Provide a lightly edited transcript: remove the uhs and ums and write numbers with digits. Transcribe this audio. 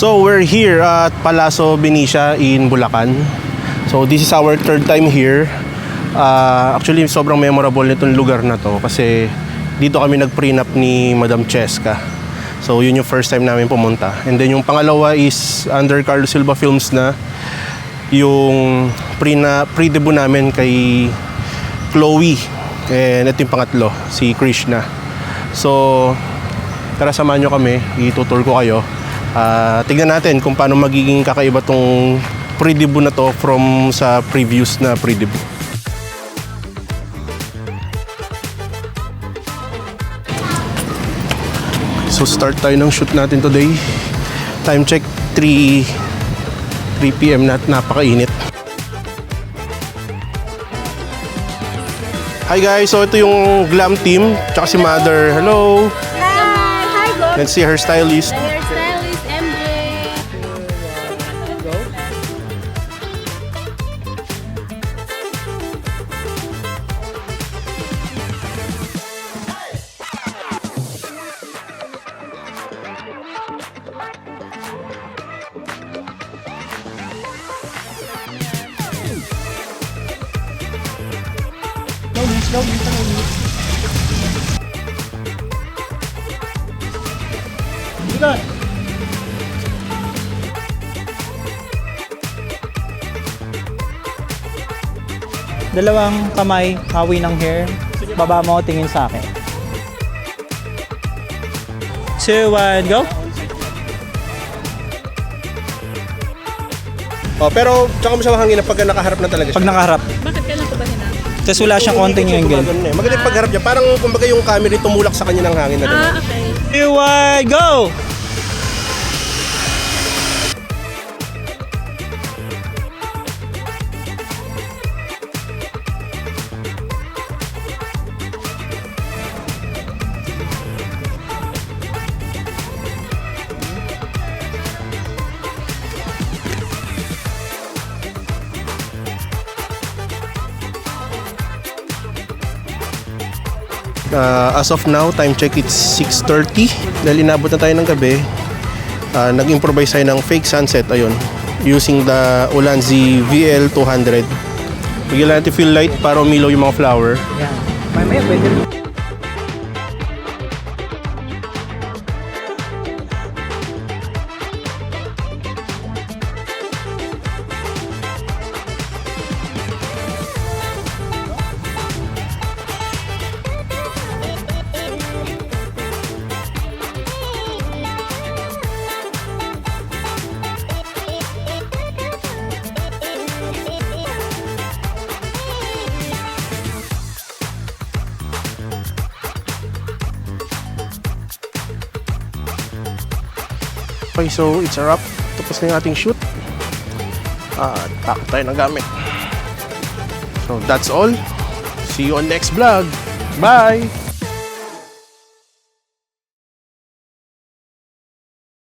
So we're here at Palazzo Benicia in Bulacan. So this is our third time here. Actually sobrang memorable nitong lugar na to kasi dito kami nag-prenup ni Madam Cheska. So yun yung first time namin pumunta. And then yung pangalawa is under Carlos Silva Films na yung pre-debut namin kay Chloe. And ito yung pangatlo, si Krishna. So tara samahan nyo kami, itutur ko kayo. Tignan natin kung paano magiging kakaiba tong pre-debut na to from sa previous na pre-debut. So start tayo ng shoot natin today. Time check 3 PM na, napakainit. Hi guys, so ito yung glam team tsaka si Mother. Hello. Hi, go. Let's see her stylist. Hairstylist MJ. Dalawang kamay, hawi ng hair. Baba mo, tingin sa akin. 2, 1, go! Oh, pero tsaka mo siya mahangin na pag nakaharap na talaga siya. Pag nakaharap. Bakit kailan ko ba hinang? Kasi wala siyang konting angle. Maganda yung pagharap niya. Parang kumbaga yung camera tumulak sa kanya ng hangin na doon. Okay. 2, 1, go! As of now, time check it's 6:30. Dahil inabot na tayo ng gabi, nag-improvise tayo ng fake sunset, ayun, using the Ulanzi VL200. Bigyan natin fill light para umilaw yung mga flower. Yan. Mamaya pwede. Okay, so it's a wrap. Tapos na yung ating shoot. Pack tayo ng gamit. So that's all. See you on next vlog. Bye!